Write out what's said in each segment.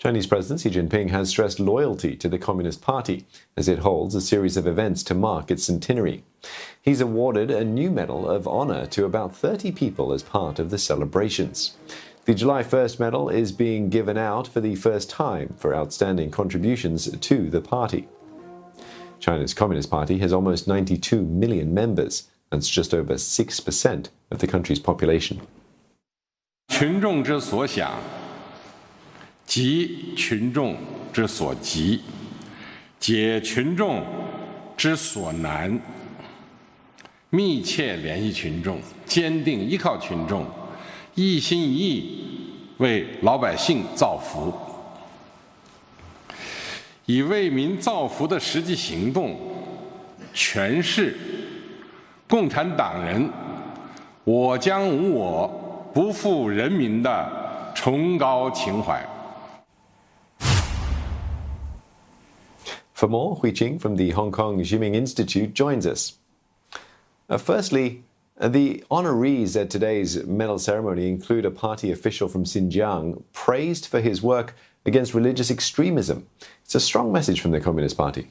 Chinese President Xi Jinping has stressed loyalty to the Communist Party as it holds a series of events to mark its centenary. He's awarded a new Medal of Honor to about 30 people as part of the celebrations. The July 1st medal is being given out for the first time for outstanding contributions to the party. China's Communist Party has almost 92 million members. That's just over 6% of the country's population. 群众之所想，急群众之所急，解群众之所难，密切联系群众，坚定依靠群众，一心一意为老百姓造福。以为民造福的实际行动，诠释共产党人“我将无我，不负人民”的崇高情怀。For more, Hui Qing from the Hong Kong Ximing Institute joins us. Firstly, the honorees at today's medal ceremony include a party official from Xinjiang praised for his work against religious extremism. It's a strong message from the Communist Party.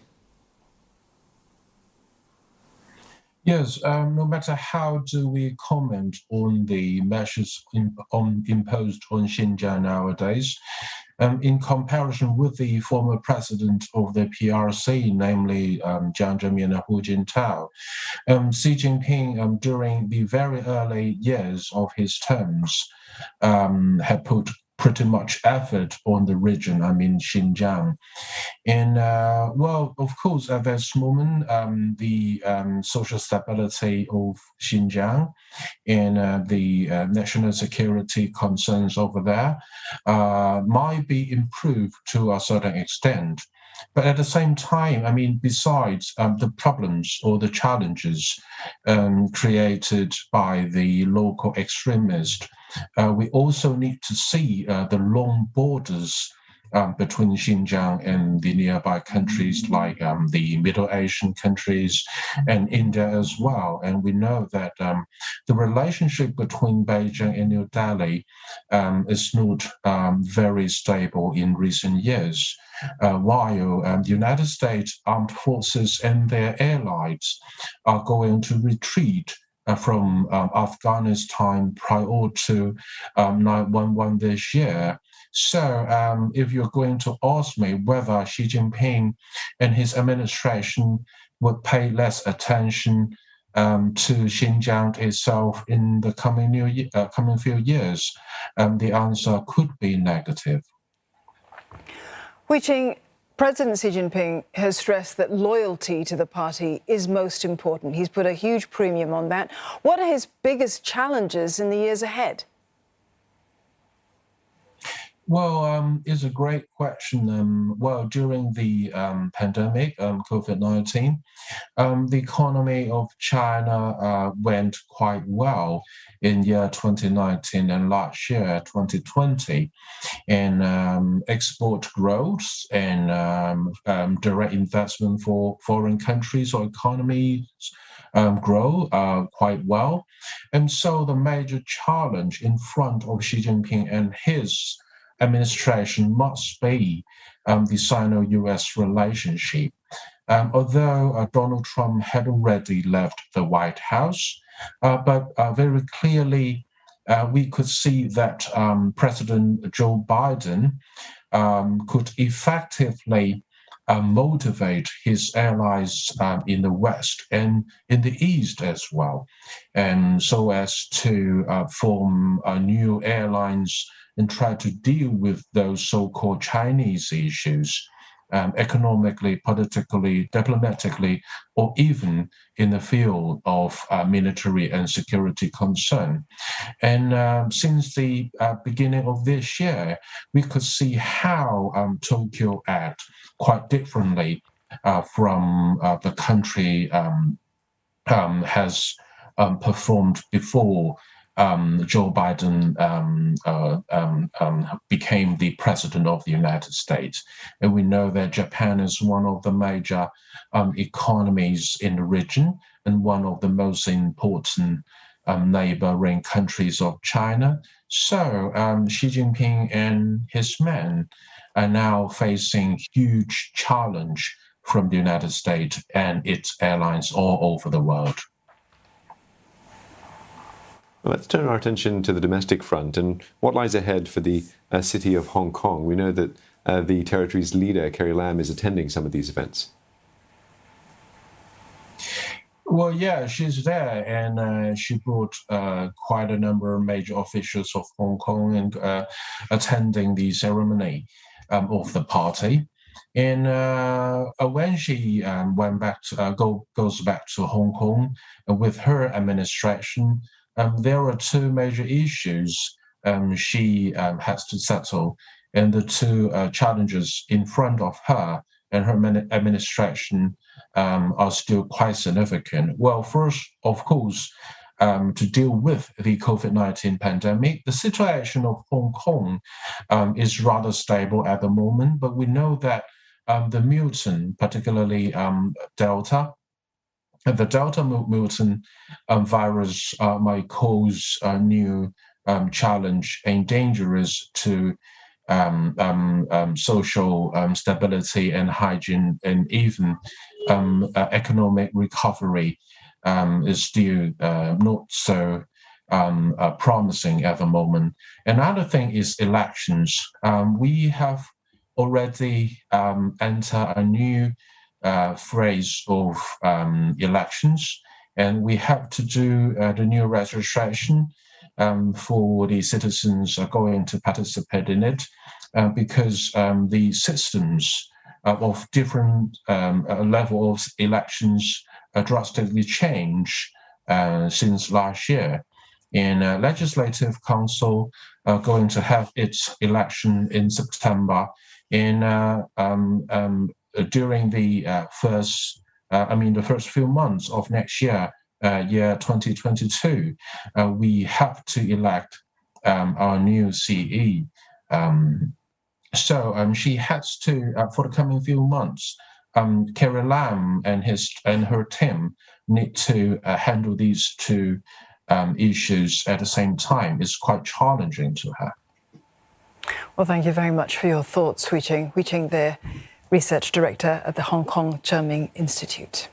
Yes, no matter how do we comment on the measures imposed on Xinjiang nowadays, in comparison with the former president of the PRC, namely Jiang Zemin and Hu Jintao, Xi Jinping, during the very early years of his terms, had put pretty much effort on the region, I mean Xinjiang. And well, of course, at this moment, the social stability of Xinjiang and the national security concerns over there might be improved to a certain extent. But at the same time, I mean, besides the problems or the challenges created by the local extremists, we also need to see the long borders between Xinjiang and the nearby countries like the Middle Asian countries and India as well. And we know that the relationship between Beijing and New Delhi is not very stable in recent years. While the United States Armed Forces and their allies are going to retreat from Afghanistan prior to 9/11 this year. So if you're going to ask me whether Xi Jinping and his administration would pay less attention to Xinjiang itself in the coming few years, the answer could be negative. Hui Qing, President Xi Jinping has stressed that loyalty to the party is most important. He's put a huge premium on that. What are his biggest challenges in the years ahead? Well, it's a great question. Well, during the pandemic, COVID-19, the economy of China went quite well in year 2019 and last year, 2020. And export growth and direct investment for foreign countries or economies grow quite well. And so the major challenge in front of Xi Jinping and his administration must be the Sino-US relationship. Although Donald Trump had already left the White House, but very clearly we could see that President Joe Biden could effectively motivate his allies in the West and in the East as well, and so as to form new alliance and try to deal with those so-called Chinese issues, economically, politically, diplomatically, or even in the field of military and security concern. And since the beginning of this year, we could see how Tokyo act quite differently from the country has performed before Joe Biden became the president of the United States. And we know that Japan is one of the major economies in the region and one of the most important neighboring countries of China. So Xi Jinping and his men are now facing huge challenge from the United States and its allies all over the world. Let's turn our attention to the domestic front and what lies ahead for the city of Hong Kong. We know that the territory's leader, Carrie Lam, is attending some of these events. Well, yeah, she's there, and she brought quite a number of major officials of Hong Kong and attending the ceremony of the party. And when she went back goes back to Hong Kong with her administration, there are two major issues she has to settle, and the two challenges in front of her and her administration are still quite significant. Well, first, of course, to deal with the COVID-19 pandemic, the situation of Hong Kong is rather stable at the moment, but we know that the mutant, particularly Delta, the Delta mutant virus might cause a new challenge and dangerous to social stability and hygiene, and even economic recovery is still not so promising at the moment. Another thing is elections. We have already entered a new phase of elections, and we have to do the new registration for the citizens going to participate in it, because the systems of different level of elections drastically changed since last year. And Legislative Council going to have its election in September. And during the the first few months of next year, year 2022, we have to elect our new CE. So she has to, for the coming few months, Carrie Lam and her team need to handle these two issues at the same time. It's quite challenging to her. Well, thank you very much for your thoughts, Hui Ching. Hui Ching, the Research Director at the Hong Kong Zheming Institute.